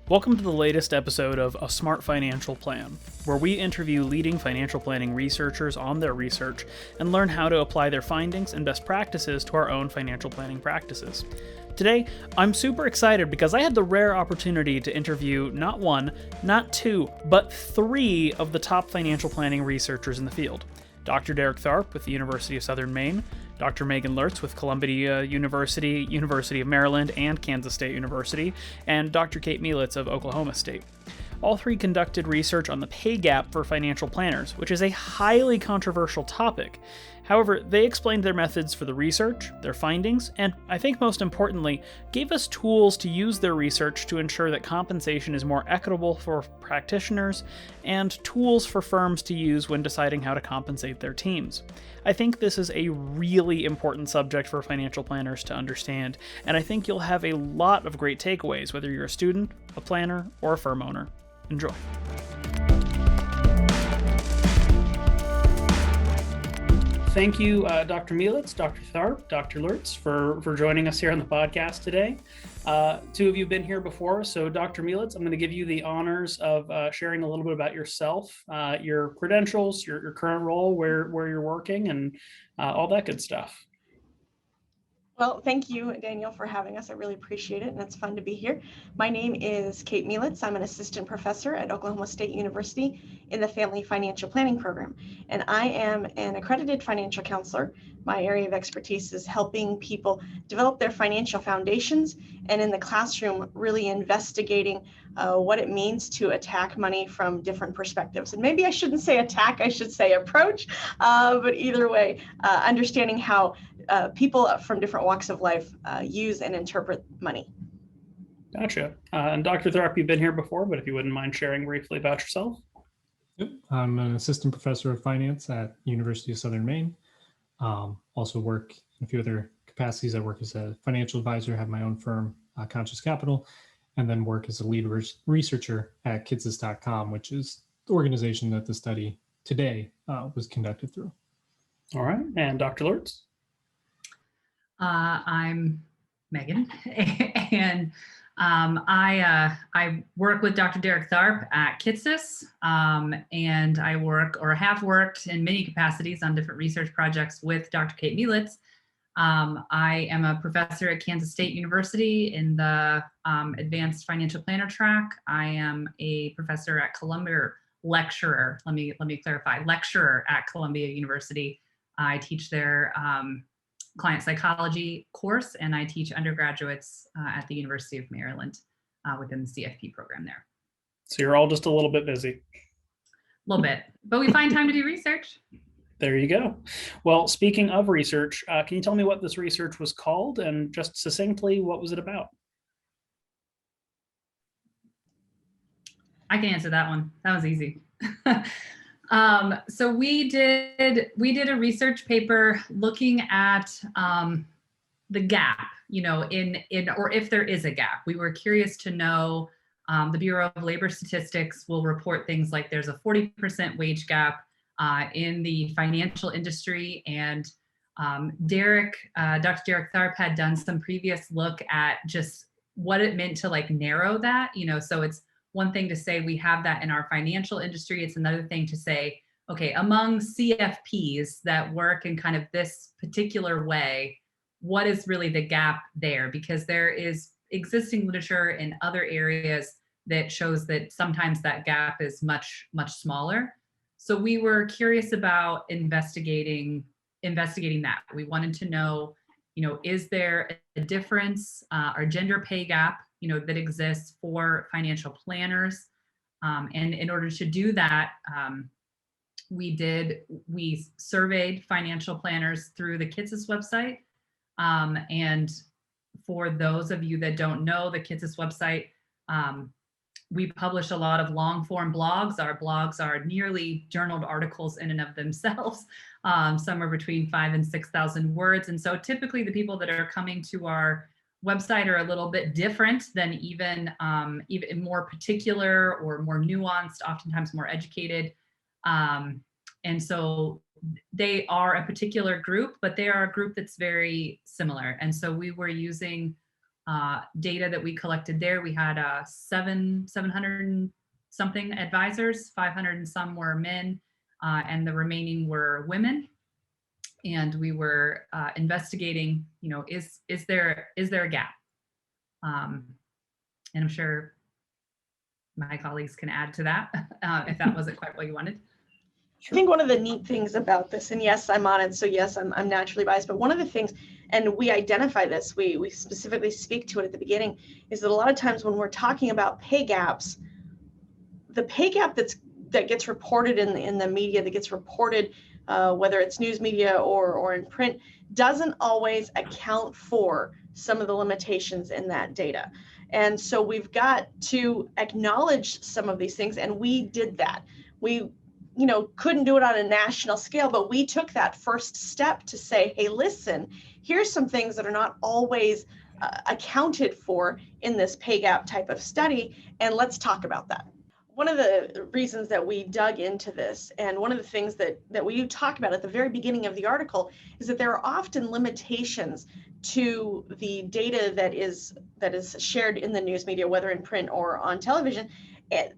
Welcome to the latest episode of A Smart Financial Plan, where we interview leading financial planning researchers on their research and learn how to apply their findings and best practices to our own financial planning practices. Today, I'm super excited because I had the rare opportunity to interview not one, not two, but three of the top financial planning researchers in the field. Dr. Derek Tharp with the University of Southern Maine, Dr. Meghaan Lurtz with Columbia University, University of Maryland, and Kansas State University, and Dr. Kate Mielitz of Oklahoma State. All three conducted research on the pay gap for financial planners, which is a highly controversial topic. However, they explained their methods for the research, their findings, and I think most importantly, gave us tools to use their research to ensure that compensation is more equitable for practitioners, and tools for firms to use when deciding how to compensate their teams. I think this is a really important subject for financial planners to understand, and I think you'll have a lot of great takeaways, whether you're a student, a planner, or a firm owner. Enjoy. Thank you, Dr. Mielitz, Dr. Tharp, Dr. Lurtz, for joining us here on the podcast today. Two of you have been here before, so Dr. Mielitz, I'm going to give you the honors of sharing a little bit about yourself, your credentials, your current role, where you're working, and all that good stuff. Well, thank you, Daniel, for having us. I really appreciate it, and it's fun to be here. My name is Kate Mielitz. I'm an assistant professor at Oklahoma State University in the Family Financial Planning Program, and I am an accredited financial counselor. My area of expertise is helping people develop their financial foundations, and in the classroom, really investigating what it means to attack money from different perspectives. And maybe I shouldn't say attack, I should say approach, but either way, understanding how people from different walks of life use and interpret money. Gotcha. And Dr. Tharp, you've been here before, but if you wouldn't mind sharing briefly about yourself. Yep. I'm an assistant professor of finance at University of Southern Maine. Also work in a few other capacities. I work as a financial advisor, have my own firm, Conscious Capital, and then work as a lead researcher at Kidsis.com, which is the organization that the study today was conducted through. All right. And Dr. Lurtz? I'm Meghan, and I work with Dr. Derek Tharp at Kidsis, and I work or have worked in many capacities on different research projects with Dr. Kate Mielitz. I am a professor at Kansas State University in the Advanced Financial Planner track. I am a professor at Columbia, lecturer. Let me clarify, lecturer at Columbia University. I teach their client psychology course, and I teach undergraduates at the University of Maryland within the CFP program there. So you're all just a little bit busy. A little bit, but we find time to do research. There you go. Well, speaking of research, can you tell me what this research was called, and just succinctly, what was it about? I can answer that one. That was easy. So we did a research paper looking at the gap, in or if there is a gap. We were curious to know. The Bureau of Labor Statistics will report things like there's a 40% wage gap in the financial industry, and Dr. Derek Tharp had done some previous look at just what it meant to narrow that. So it's one thing to say we have that in our financial industry. It's another thing to say, okay, among CFPs that work in kind of this particular way, what is really the gap there? Because there is existing literature in other areas that shows that sometimes that gap is much, much smaller. So we were curious about investigating that. We wanted to know, is there a difference or gender pay gap that exists for financial planners. And in order to do that, we surveyed financial planners through the Kidsis website. And for those of you that don't know the Kidsis website, we publish a lot of long form blogs. Our blogs are nearly journaled articles in and of themselves, somewhere between 5,000 and 6,000 words. And so typically the people that are coming to our website are a little bit different than even more particular or more nuanced, oftentimes more educated. And so they are a particular group, but they are a group that's very similar. And so we were using data that we collected there. We had 700 and something advisors, 500 and some were men, and the remaining were women. And we were investigating, is there a gap? And I'm sure my colleagues can add to that if that wasn't quite what you wanted. I think one of the neat things about this, and yes, I'm on it, so yes, I'm naturally biased, but one of the things, and we identify this, we specifically speak to it at the beginning, is that a lot of times when we're talking about pay gaps, the pay gap that gets reported in the media, that gets reported, whether it's news media or in print, doesn't always account for some of the limitations in that data. And so we've got to acknowledge some of these things, and we did that. We couldn't do it on a national scale, but we took that first step to say, hey, listen, here's some things that are not always accounted for in this pay gap type of study, and let's talk about that. One of the reasons that we dug into this, and one of the things that we talk about at the very beginning of the article, is that there are often limitations to the data that is shared in the news media, whether in print or on television,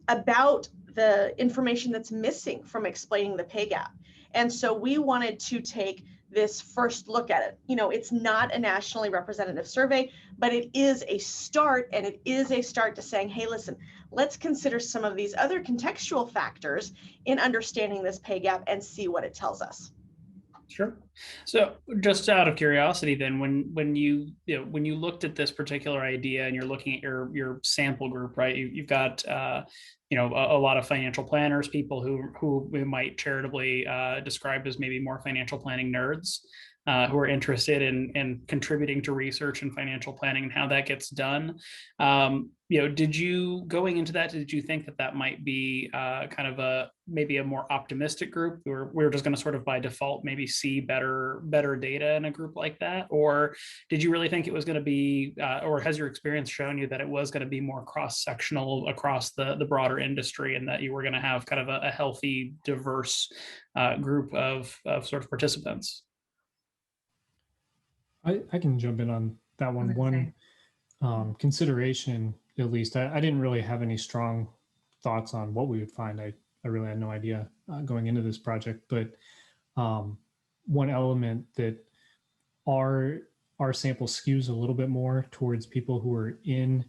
about the information that's missing from explaining the pay gap. And so we wanted to take this first look at it. It's not a nationally representative survey, but it is a start, and it is a start to saying, hey, listen, let's consider some of these other contextual factors in understanding this pay gap and see what it tells us. Sure. So just out of curiosity, then, when you looked at this particular idea and you're looking at your sample group, right? You've got a lot of financial planners, people who we might charitably describe as maybe more financial planning nerds, who are interested in contributing to research and financial planning and how that gets done. Did you, going into that, did you think that might be kind of maybe a more optimistic group, or we're just going to sort of by default maybe see better data in a group like that? Or did you really think it was going to be, or has your experience shown you that it was going to be more cross-sectional across the broader industry, and that you were going to have kind of a healthy, diverse group of sort of participants? I can jump in on that one. One consideration, at least, I didn't really have any strong thoughts on what we would find. I really had no idea going into this project, but one element that our sample skews a little bit more towards people who are in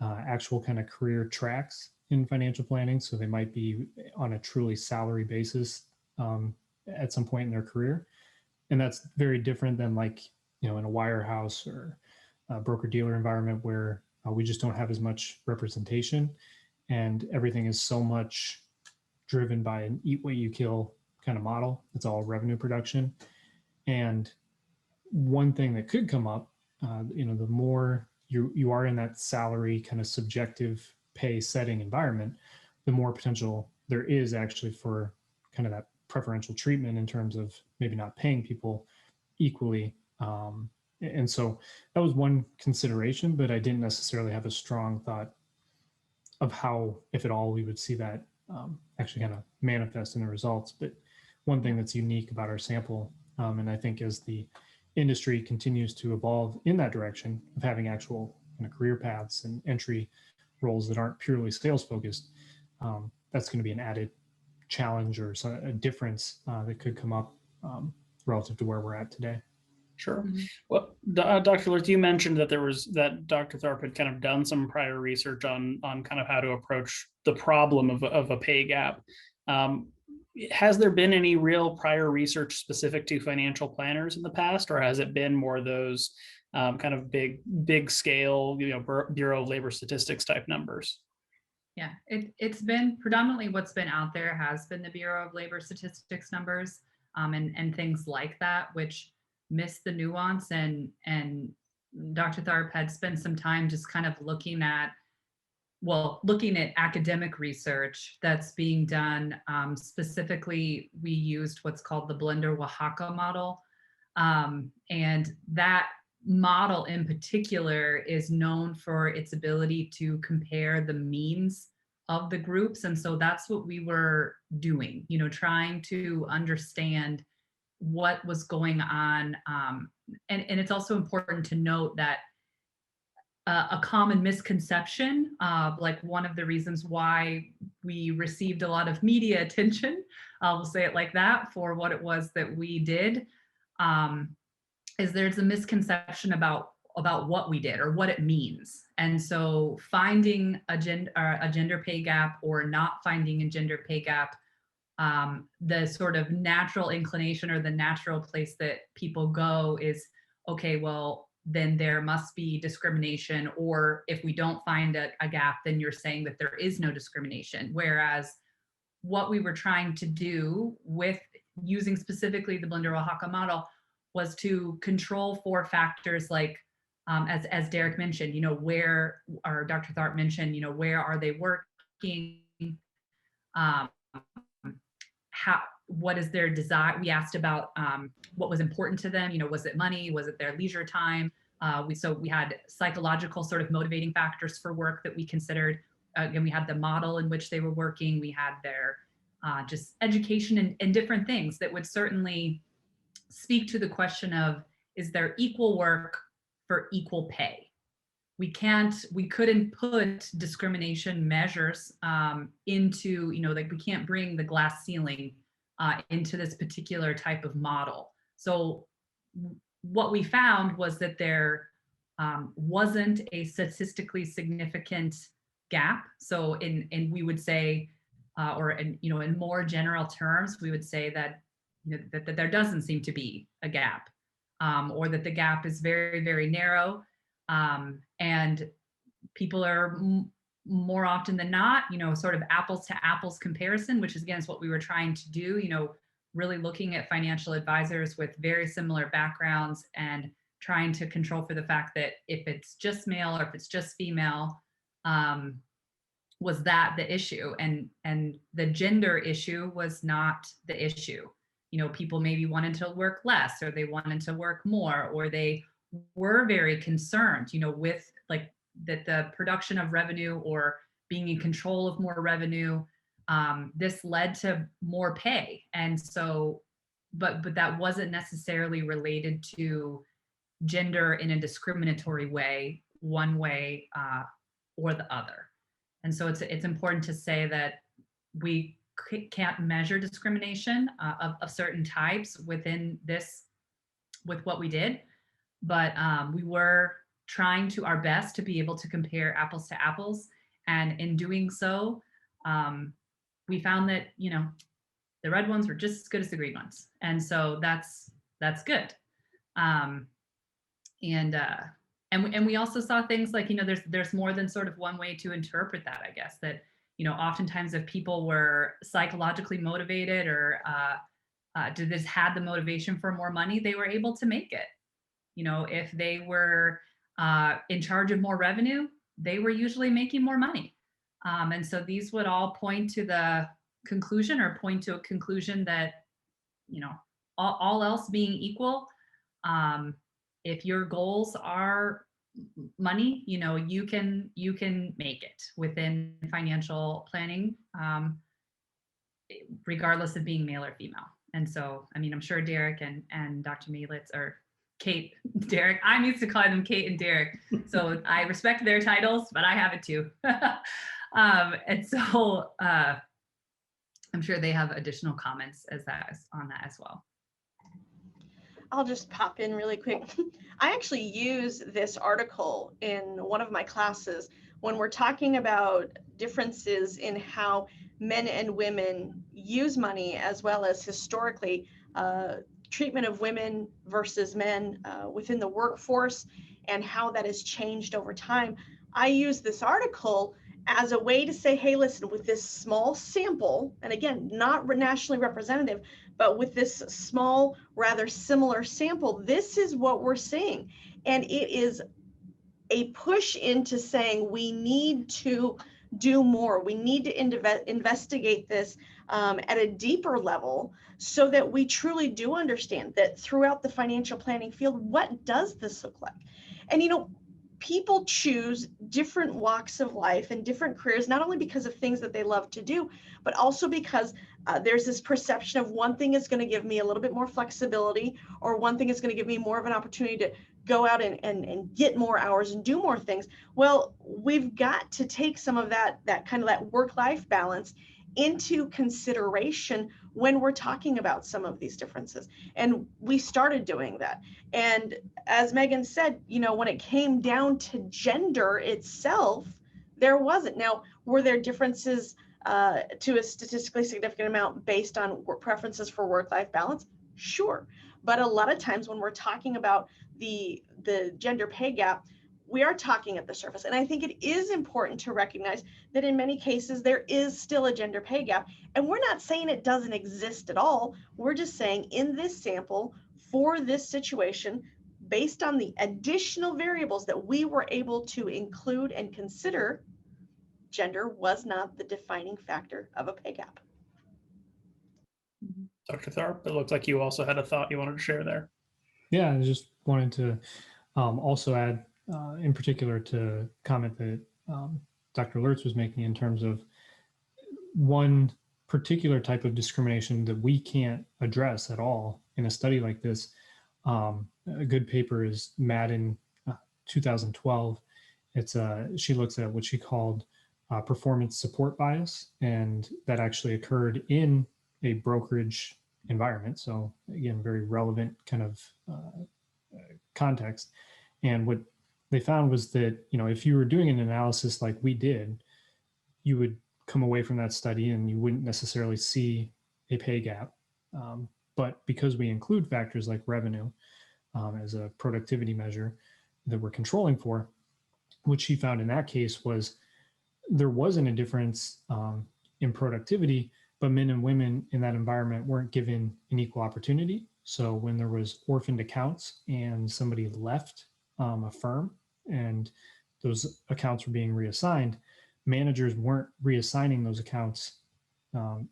actual kind of career tracks in financial planning. So they might be on a truly salary basis at some point in their career. And that's very different than in a wirehouse or a broker-dealer environment where we just don't have as much representation, and everything is so much driven by an eat what you kill kind of model. It's all revenue production. And one thing that could come up, the more you are in that salary kind of subjective pay setting environment, the more potential there is actually for kind of that preferential treatment in terms of maybe not paying people equally. And so that was one consideration, but I didn't necessarily have a strong thought of how, if at all, we would see that actually kind of manifest in the results. But one thing that's unique about our sample, and I think as the industry continues to evolve in that direction of having actual career paths and entry roles that aren't purely sales focused, that's going to be an added challenge or a difference that could come up relative to where we're at today. Sure. Mm-hmm. Well, Dr. Lurtz, you mentioned that Dr. Tharp had kind of done some prior research on kind of how to approach the problem of a pay gap. Has there been any real prior research specific to financial planners in the past, or has it been more those kind of big scale, Bureau of Labor Statistics type numbers? Yeah, it's been predominantly what's been out there has been the Bureau of Labor Statistics numbers and things like that, which miss the nuance. And Dr. Tharp had spent some time just kind of looking at academic research that's being done. Specifically, we used what's called the Blender-Oaxaca model. And that model in particular is known for its ability to compare the means of the groups. And so that's what we were doing, trying to understand what was going on. And it's also important to note that a common misconception. Like one of the reasons why we received a lot of media attention, we'll say it like that, for what it was that we did, is there's a misconception about what we did or what it means. And so finding a gender pay gap or not finding a gender pay gap, the sort of natural inclination or the natural place that people go is, okay, well, then there must be discrimination, or if we don't find a gap, then you're saying that there is no discrimination. Whereas what we were trying to do with using specifically the Blinder-Oaxaca model was to control for factors like, as Derek mentioned, where, or Dr. Tharp mentioned, where are they working? What is their desire? We asked about what was important to them. Was it money? Was it their leisure time? So we had psychological sort of motivating factors for work that we considered. Again, we had the model in which they were working. We had their just education and different things that would certainly speak to the question of, is there equal work for equal pay? We couldn't put discrimination measures into, like we can't bring the glass ceiling into this particular type of model. So what we found was that there wasn't a statistically significant gap. So we would say, or in more general terms, we would say that that there doesn't seem to be a gap, or that the gap is very, very narrow. And people are more often than not, sort of apples to apples comparison, which is again is what we were trying to do, really looking at financial advisors with very similar backgrounds and trying to control for the fact that if it's just male or if it's just female, was that the issue? And the gender issue was not the issue. People maybe wanted to work less, or they wanted to work more, or they were very concerned, with like that the production of revenue or being in control of more revenue, this led to more pay. And so, but that wasn't necessarily related to gender in a discriminatory way, one way or the other. And so it's important to say that we can't measure discrimination of certain types within this, with what we did, but we were trying to our best to be able to compare apples to apples. And in doing so, we found that, the red ones were just as good as the green ones. And so that's good. And we also saw things like, there's more than sort of one way to interpret that, I guess, that, oftentimes if people were psychologically motivated or had the motivation for more money, they were able to make it. If they were in charge of more revenue, they were usually making more money. And so these would all point to the conclusion, or point to a conclusion that, all else being equal, if your goals are money, you can make it within financial planning, regardless of being male or female. And so, I'm sure Derek and Dr. Mielitz, or Kate, Derek, I'm used to calling them Kate and Derek, so I respect their titles, but I have it too. And so I'm sure they have additional comments on that as well. I'll just pop in really quick. I actually use this article in one of my classes when we're talking about differences in how men and women use money, as well as historically treatment of women versus men within the workforce, and how that has changed over time. I use this article as a way to say, hey, listen, with this small sample, and again, not nationally representative, but with this small, rather similar sample, this is what we're seeing. And it is a push into saying we need to do more. We need to investigate this at a deeper level, so that we truly do understand that throughout the financial planning field, what does this look like? And people choose different walks of life and different careers, not only because of things that they love to do, but also because there's this perception of one thing is going to give me a little bit more flexibility, or one thing is going to give me more of an opportunity go out and get more hours and do more things. Well, we've got to take some of that kind of that work-life balance into consideration when we're talking about some of these differences. And we started doing that. And as Meghaan said, when it came down to gender itself, there wasn't. Now, were there differences to a statistically significant amount based on preferences for work-life balance? Sure. But a lot of times when we're talking about the gender pay gap, we are talking at the surface. And I think it is important to recognize that in many cases, there is still a gender pay gap. And we're not saying it doesn't exist at all. We're just saying in this sample, for this situation, based on the additional variables that we were able to include and consider, gender was not the defining factor of a pay gap. Dr. Tharp, it looked like you also had a thought you wanted to share there. Yeah, I just wanted to also add, in particular, to comment that Dr. Lurtz was making in terms of one particular type of discrimination that we can't address at all in a study like this. A good paper is Madden 2012. She looks at what she called performance support bias, and that actually occurred in a brokerage environment. So again, very relevant kind of context. And what they found was that, if you were doing an analysis like we did, you would come away from that study and you wouldn't necessarily see a pay gap. But because we include factors like revenue as a productivity measure that we're controlling for, what she found in that case was there wasn't a difference in productivity, but men and women in that environment weren't given an equal opportunity. So when there was orphaned accounts and somebody left a firm and those accounts were being reassigned, managers weren't reassigning those accounts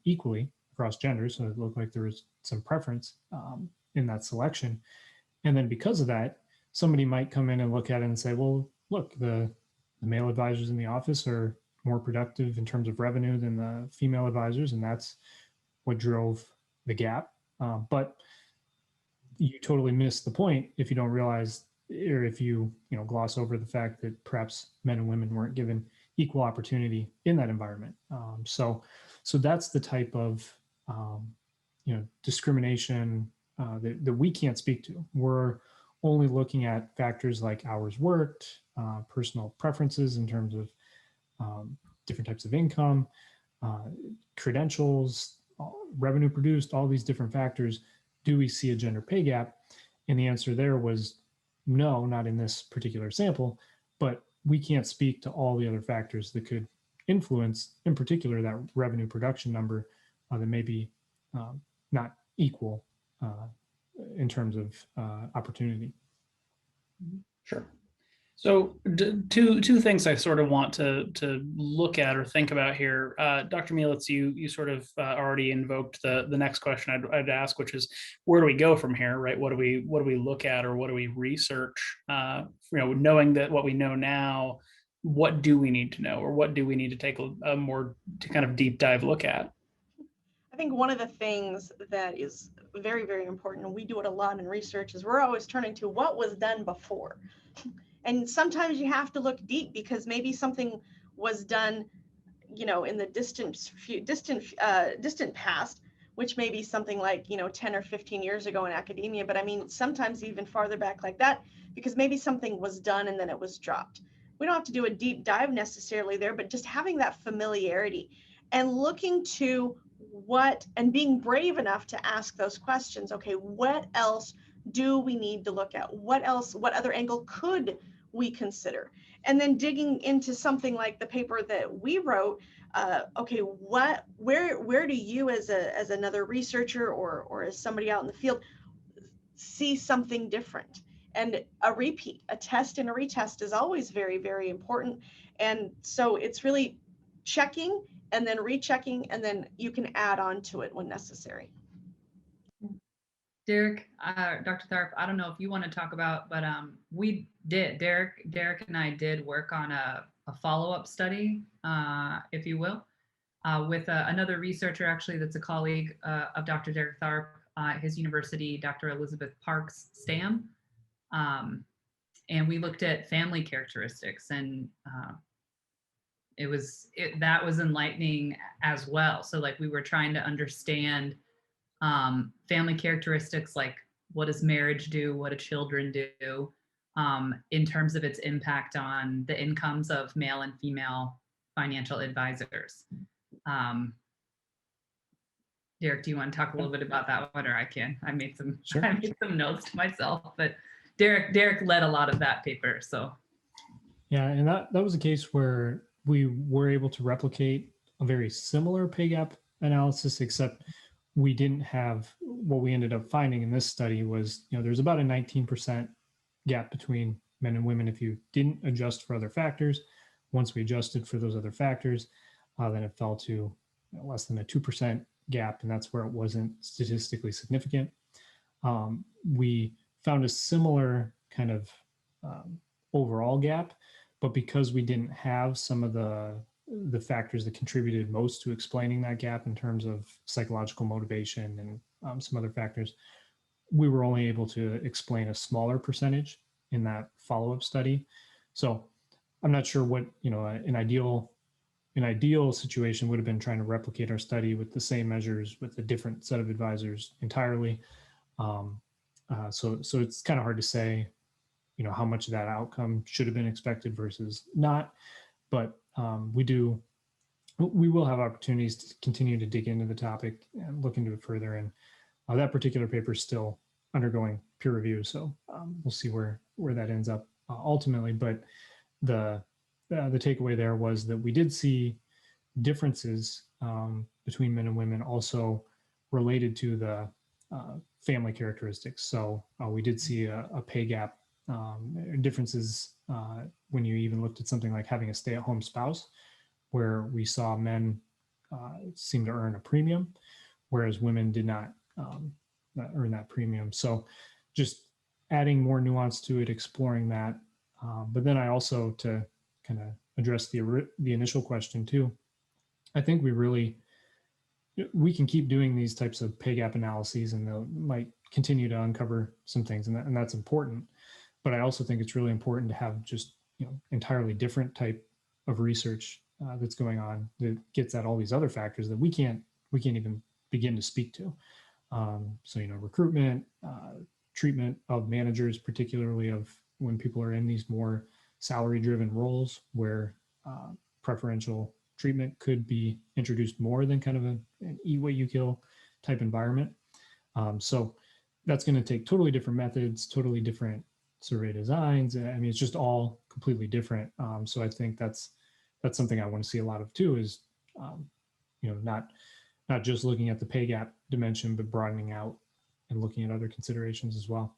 equally across genders. So it looked like there was some preference in that selection. And then because of that, somebody might come in and look at it and say, well, look, the male advisors in the office are more productive in terms of revenue than the female advisors, and that's what drove the gap. But you totally miss the point if you don't realize, or if you gloss over the fact that perhaps men and women weren't given equal opportunity in that environment. So that's the type of discrimination that we can't speak to. We're only looking at factors like hours worked, personal preferences in terms of different types of income, credentials, revenue produced, all these different factors. Do we see a gender pay gap? And the answer there was no, not in this particular sample, but we can't speak to all the other factors that could influence, in particular, that revenue production number that may be not equal in terms of opportunity. Sure. So two things I sort of want to look at or think about here. Dr. Mielitz, you sort of already invoked the next question I'd ask, which is, where do we go from here, right? What do we look at, or what do we research? Knowing that what we know now, what do we need to know, or what do we need to take a more kind of deep dive look at? I think one of the things that is very, very important, and we do it a lot in research, is we're always turning to what was done before. And sometimes you have to look deep because maybe something was done, in the distant past, which may be something like, 10 or 15 years ago in academia. But I mean, sometimes even farther back like that, because maybe something was done and then it was dropped. We don't have to do a deep dive necessarily there, but just having that familiarity and looking to and being brave enough to ask those questions. Okay, what else do we need to look at? What other angle could we consider? And then digging into something like the paper that we wrote, okay, where do you as another researcher or as somebody out in the field see something different? And a test and a retest is always very, very important. And so it's really checking and then rechecking, and then you can add on to it when necessary. Derek, Dr. Tharp, I don't know if you want to talk about, but we did, Derek and I did work on a follow-up study, if you will, with another researcher, actually, that's a colleague of Dr. Derek Tharp, his university, Dr. Elizabeth Parks Stam. and we looked at family characteristics, and that was enlightening as well. So like we were trying to understand family characteristics, like what does marriage do, what do children do, in terms of its impact on the incomes of male and female financial advisors. Derek, do you want to talk a little bit about that one, or I can? I made some notes to myself, but Derek led a lot of that paper. So yeah, and that was a case where we were able to replicate a very similar pay gap analysis, except we didn't have what we ended up finding in this study was, there's about a 19% gap between men and women if you didn't adjust for other factors. Once we adjusted for those other factors, then it fell to less than a 2% gap, and that's where it wasn't statistically significant. We found a similar kind of overall gap, but because we didn't have some of the factors that contributed most to explaining that gap in terms of psychological motivation and some other factors, we were only able to explain a smaller percentage in that follow-up study. So I'm not sure what, an ideal situation would have been trying to replicate our study with the same measures with a different set of advisors entirely. So it's kind of hard to say, how much of that outcome should have been expected versus not. But we will have opportunities to continue to dig into the topic and look into it further. And that particular paper is still undergoing peer review, so we'll see where that ends up ultimately. But the takeaway there was that we did see differences between men and women, also related to the family characteristics. So we did see a pay gap differences when you even looked at something like having a stay-at-home spouse, where we saw men seem to earn a premium, whereas women did not earn that premium. So just adding more nuance to it, exploring that. But then I also, to kind of address the initial question too, I think we can keep doing these types of pay gap analyses, and they might continue to uncover some things, and that's important. But I also think it's really important to have just entirely different type of research that's going on that gets at all these other factors that we can't even begin to speak to. So recruitment, treatment of managers, particularly of when people are in these more salary-driven roles where preferential treatment could be introduced more than kind of an eat what you kill type environment. So that's going to take totally different methods, totally different survey designs. I mean, it's just all completely different. So I think that's something I want to see a lot of too, is not just looking at the pay gap dimension, but broadening out and looking at other considerations as well.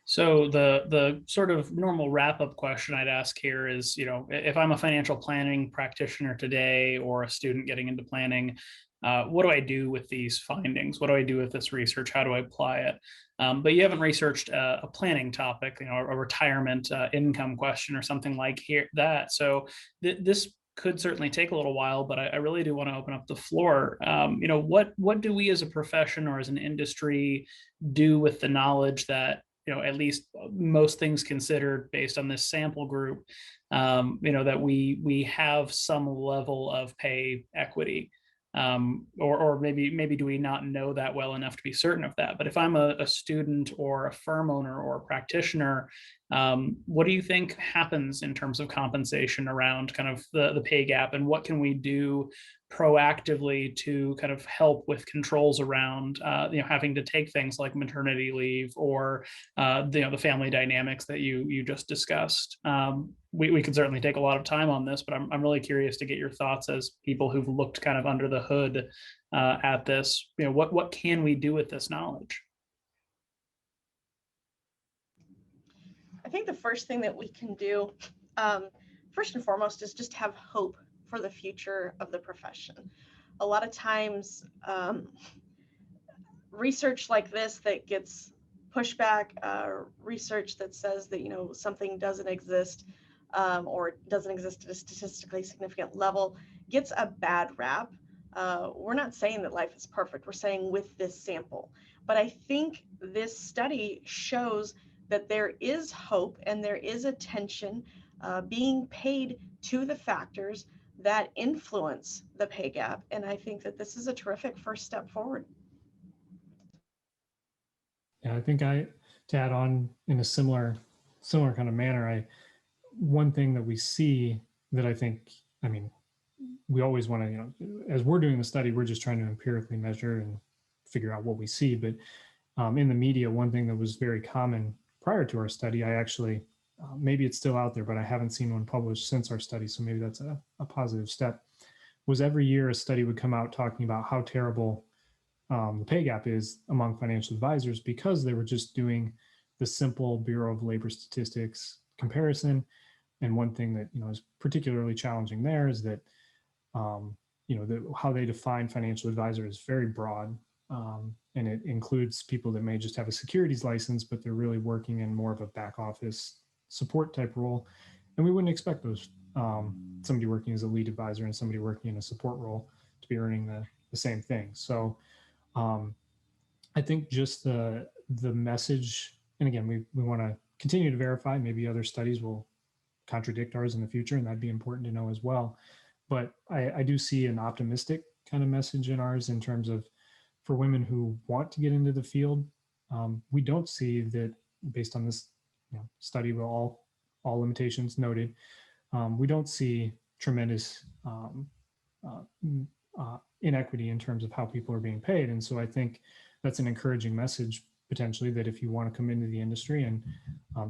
So the sort of normal wrap-up question I'd ask here is, if I'm a financial planning practitioner today or a student getting into planning, what do I do with these findings? What do I do with this research? How do I apply it? But you haven't researched a planning topic, a retirement income question or something like that. So this could certainly take a little while, but I really do want to open up the floor. What do we as a profession or as an industry do with the knowledge that, at least most things considered based on this sample group, that we have some level of pay equity? Or maybe do we not know that well enough to be certain of that? But if I'm a student or a firm owner or a practitioner, what do you think happens in terms of compensation around kind of the pay gap, and what can we do proactively to kind of help with controls around having to take things like maternity leave or the family dynamics that you just discussed? We could certainly take a lot of time on this, but I'm really curious to get your thoughts as people who've looked kind of under the hood at this. What can we do with this knowledge? I think the first thing that we can do, first and foremost, is just have hope for the future of the profession. A lot of times, research like this that gets pushback, research that says that something doesn't exist or doesn't exist at a statistically significant level, gets a bad rap. We're not saying that life is perfect. We're saying with this sample. But I think this study shows that there is hope and there is attention being paid to the factors that influence the pay gap. And I think that this is a terrific first step forward. Yeah, I think to add on in a similar kind of manner, one thing that we see that I think, I mean, we always want to, as we're doing the study, we're just trying to empirically measure and figure out what we see. But in the media, one thing that was very common prior to our study, I actually, maybe it's still out there, but I haven't seen one published since our study, so maybe that's a positive step, was every year a study would come out talking about how terrible the pay gap is among financial advisors, because they were just doing the simple Bureau of Labor Statistics comparison. And one thing that is particularly challenging there is that how they define financial advisor is very broad, and it includes people that may just have a securities license, but they're really working in more of a back office support type role. And we wouldn't expect those somebody working as a lead advisor and somebody working in a support role to be earning the same thing. So I think just the message, and again, we want to continue to verify. Maybe other studies will contradict ours in the future, and that'd be important to know as well. But I do see an optimistic kind of message in ours in terms of, for women who want to get into the field, we don't see that, based on this study with all limitations noted, we don't see tremendous inequity in terms of how people are being paid. And so I think that's an encouraging message, potentially, that if you want to come into the industry, and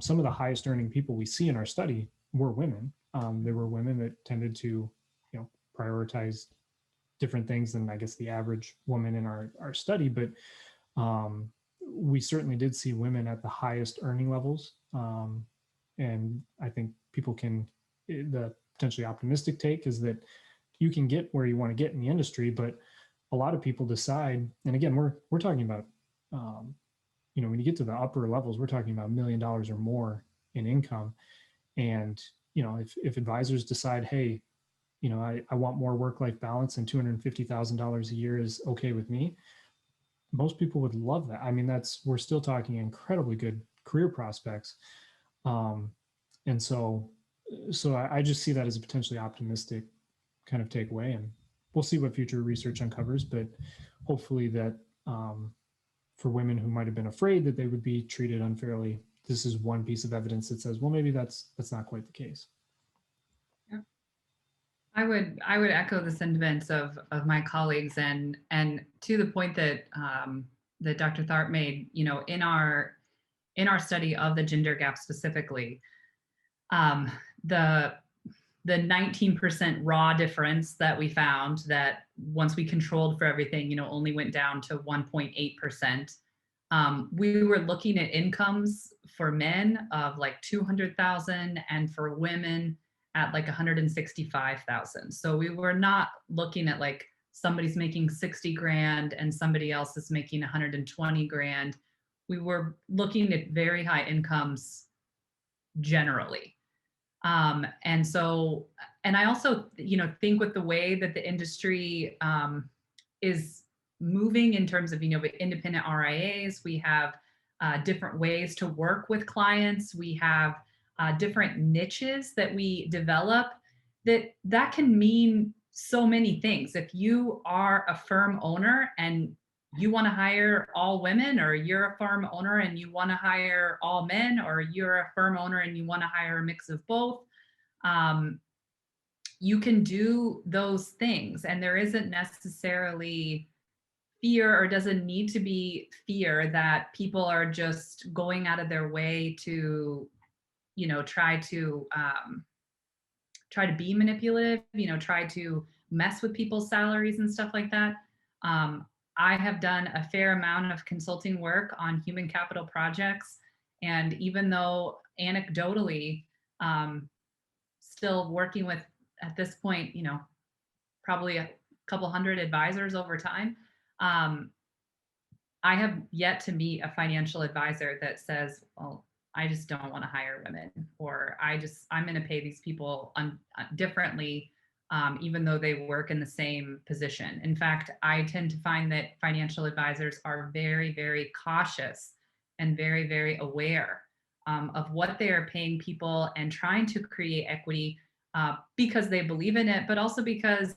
some of the highest earning people we see in our study were women. There were women that tended to prioritize different things than, I guess, the average woman in our study. But we certainly did see women at the highest earning levels. And I think the potentially optimistic take is that you can get where you want to get in the industry, but a lot of people decide, and again, we're talking about, when you get to the upper levels, we're talking about $1 million or more in income. And, if advisors decide, hey, I want more work-life balance and $250,000 a year is okay with me, most people would love that. I mean, we're still talking incredibly good career prospects. And so I just see that as a potentially optimistic kind of takeaway, and we'll see what future research uncovers, but hopefully that for women who might have been afraid that they would be treated unfairly, this is one piece of evidence that says, well, maybe that's not quite the case. Yeah. I would echo the sentiments of my colleagues, and to the point that that Dr. Tharp made, in our study of the gender gap specifically, the 19% raw difference that we found, that once we controlled for everything, only went down to 1.8%. We were looking at incomes for men of like 200,000, and for women at like 165,000. So we were not looking at like somebody's making 60 grand and somebody else is making 120 grand. We were looking at very high incomes generally. And I also, think with the way that the industry is moving in terms of, with independent RIAs, we have different ways to work with clients. We have different niches that we develop that can mean so many things. If you are a firm owner and you want to hire all women, or you're a firm owner and you want to hire all men, or you're a firm owner and you want to hire a mix of both, you can do those things. And there isn't necessarily fear, or doesn't need to be fear, that people are just going out of their way to, try to be manipulative, try to mess with people's salaries and stuff like that. I have done a fair amount of consulting work on human capital projects. And even though anecdotally, still working with, at this point, probably a couple hundred advisors over time, I have yet to meet a financial advisor that says, well, I just don't want to hire women, or I'm going to pay these people differently, even though they work in the same position. In fact, I tend to find that financial advisors are very, very cautious and very, very aware of what they are paying people and trying to create equity because they believe in it, but also because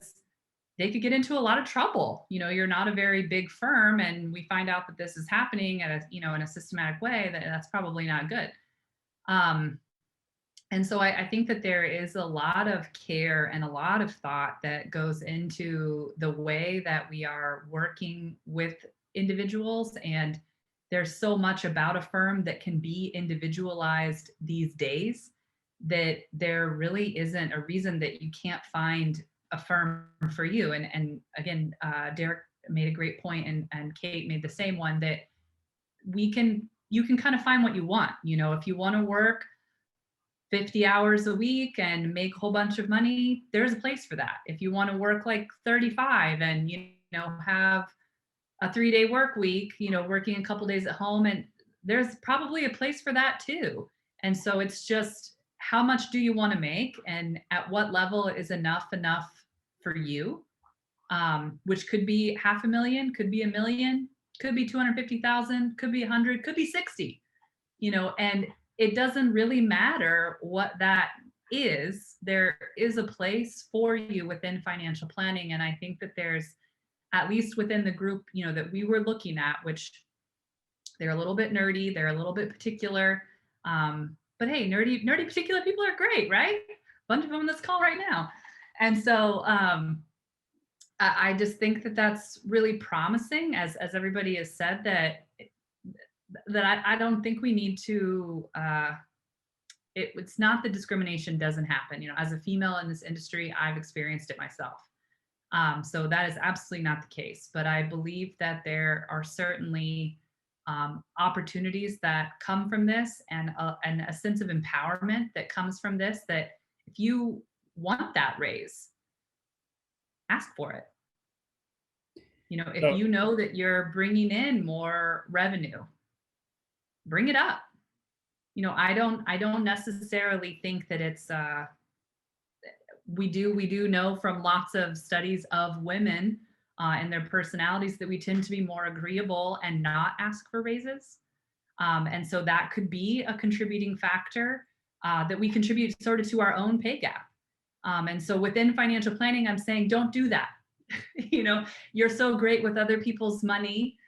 they could get into a lot of trouble. You're not a very big firm, and we find out that this is happening at in a systematic way, that's probably not good. And so I think that there is a lot of care and a lot of thought that goes into the way that we are working with individuals. And there's so much about a firm that can be individualized these days that there really isn't a reason that you can't find a firm for you. And again, Derek made a great point, and Kate made the same one, that you can kind of find what you want. If you want to work 50 hours a week and make a whole bunch of money, there's a place for that. If you want to work like 35 and have a 3-day work week, working a couple days at home, and there's probably a place for that too. And so it's just, how much do you want to make, and at what level is enough for you? Which could be $500,000, could be $1 million, could be 250,000, could be 100, could be 60, and it doesn't really matter what that is. There is a place for you within financial planning. And I think that there's, at least within the group, that we were looking at, which they're a little bit nerdy, they're a little bit particular. But hey, nerdy particular people are great, right? A bunch of them on this call right now. And so I just think that that's really promising, as everybody has said, that I don't think we need to, it's not that discrimination doesn't happen. As a female in this industry, I've experienced it myself. So that is absolutely not the case. But I believe that there are certainly opportunities that come from this, and a sense of empowerment that comes from this, that if you want that raise, ask for it. If you know that you're bringing in more revenue, bring it up. I don't necessarily think that it's we do know from lots of studies of women and their personalities that we tend to be more agreeable and not ask for raises. And so that could be a contributing factor that we contribute sort of to our own pay gap. And so within financial planning, I'm saying, don't do that. You're so great with other people's money.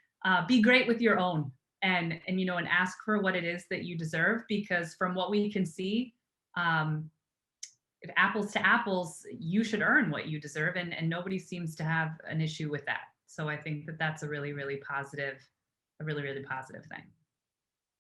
Be great with your own. And ask for what it is that you deserve, because from what we can see, if apples to apples, you should earn what you deserve, and nobody seems to have an issue with that. So I think that that's a really, really positive thing.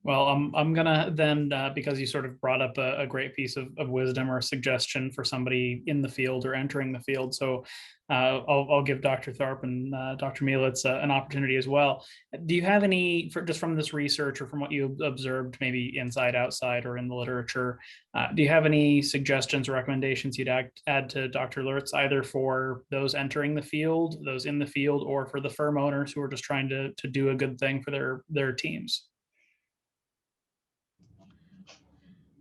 Well, I'm gonna then, because you sort of brought up a great piece of wisdom or suggestion for somebody in the field or entering the field. So I'll give Dr. Tharp and Dr. Mielitz an opportunity as well. Do you have any, just from this research or from what you observed, maybe inside, outside, or in the literature, do you have any suggestions or recommendations you'd add to Dr. Lurtz, either for those entering the field, those in the field, or for the firm owners who are just trying to do a good thing for their teams?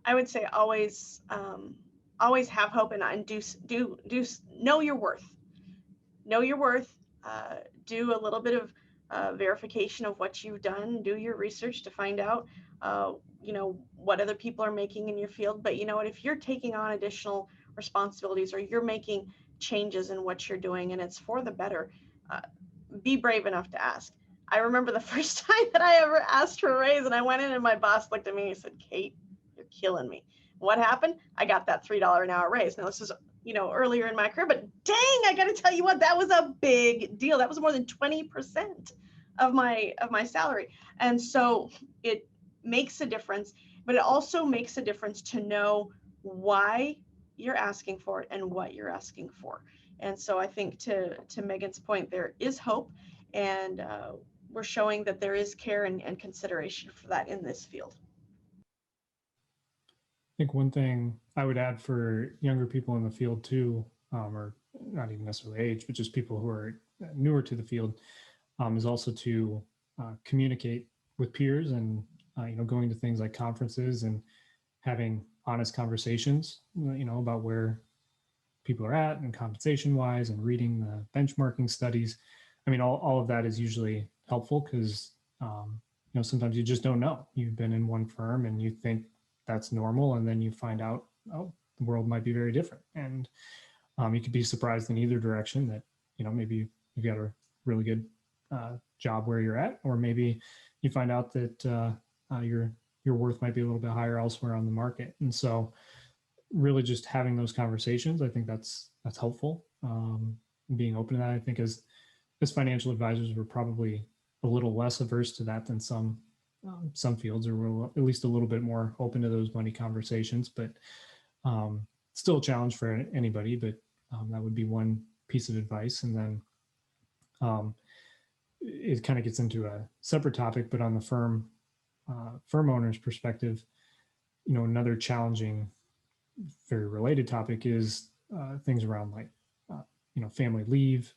I would say always have hope, and do know your worth. Know your worth. Do a little bit of verification of what you've done. Do your research to find out, what other people are making in your field. But you know what? If you're taking on additional responsibilities, or you're making changes in what you're doing, and it's for the better, be brave enough to ask. I remember the first time that I ever asked for a raise, and I went in, and my boss looked at me and he said, "Kate, you're killing me." What happened? I got that $3 an hour raise. Now this is, earlier in my career, but dang, I got to tell you what, that was a big deal. That was more than 20% of my salary. And so it makes a difference, but it also makes a difference to know why you're asking for it and what you're asking for. And so I think to Meghan's point, there is hope, and we're showing that there is care and consideration for that in this field. I think one thing I would add for younger people in the field too, or not even necessarily age, but just people who are newer to the field, is also to communicate with peers, and going to things like conferences and having honest conversations, about where people are at and compensation wise, and reading the benchmarking studies. I mean, all of that is usually helpful, because sometimes you just don't know. You've been in one firm and you think that's normal. And then you find out, oh, the world might be very different. And you could be surprised in either direction that, maybe you've got a really good job where you're at, or maybe you find out that your worth might be a little bit higher elsewhere on the market. And so really just having those conversations, I think that's helpful. Being open to that, I think as financial advisors, we're probably a little less averse to that than some fields, or we're at least a little bit more open to those money conversations, but still a challenge for anybody. But that would be one piece of advice. And then it kind of gets into a separate topic, but on the firm owner's perspective, another challenging, very related topic is things around like, family leave,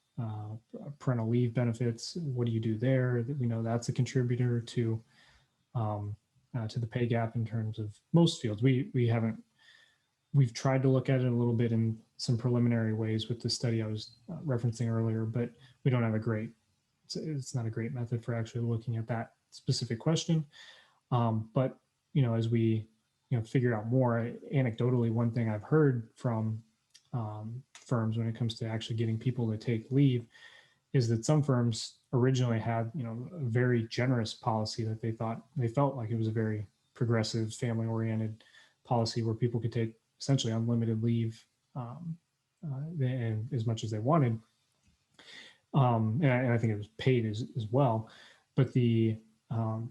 parental leave benefits. What do you do there? We know that's a contributor to the pay gap in terms of most fields. We've tried to look at it a little bit in some preliminary ways with the study I was referencing earlier, but we don't have it's not a great method for actually looking at that specific question. But, as we, figure out more, anecdotally, one thing I've heard from firms when it comes to actually getting people to take leave is that some firms originally had, a very generous policy that they felt like it was a very progressive, family-oriented policy where people could take essentially unlimited leave and as much as they wanted. And I think it was paid as well. But the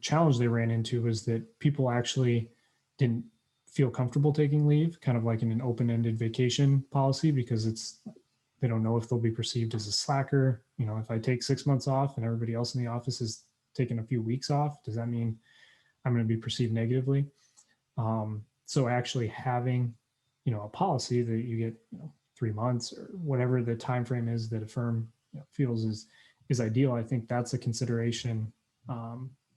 challenge they ran into was that people actually didn't feel comfortable taking leave, kind of like in an open-ended vacation policy, because they don't know if they'll be perceived as a slacker. If I take 6 months off and everybody else in the office is taking a few weeks off, does that mean I'm going to be perceived negatively? So actually having, a policy that you get, 3 months or whatever the time frame is that a firm feels is ideal. I think that's a consideration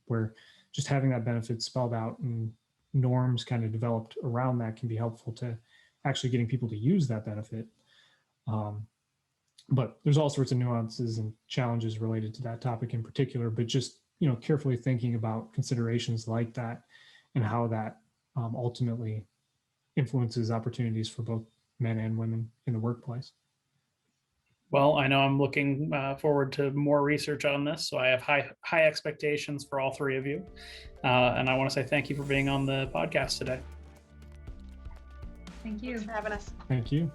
where just having that benefit spelled out and norms kind of developed around that can be helpful to actually getting people to use that benefit. But there's all sorts of nuances and challenges related to that topic in particular, but just, carefully thinking about considerations like that and how that ultimately influences opportunities for both men and women in the workplace. Well, I know I'm looking forward to more research on this, so I have high expectations for all three of you. And I want to say thank you for being on the podcast today. Thank you. Thanks for having us. Thank you.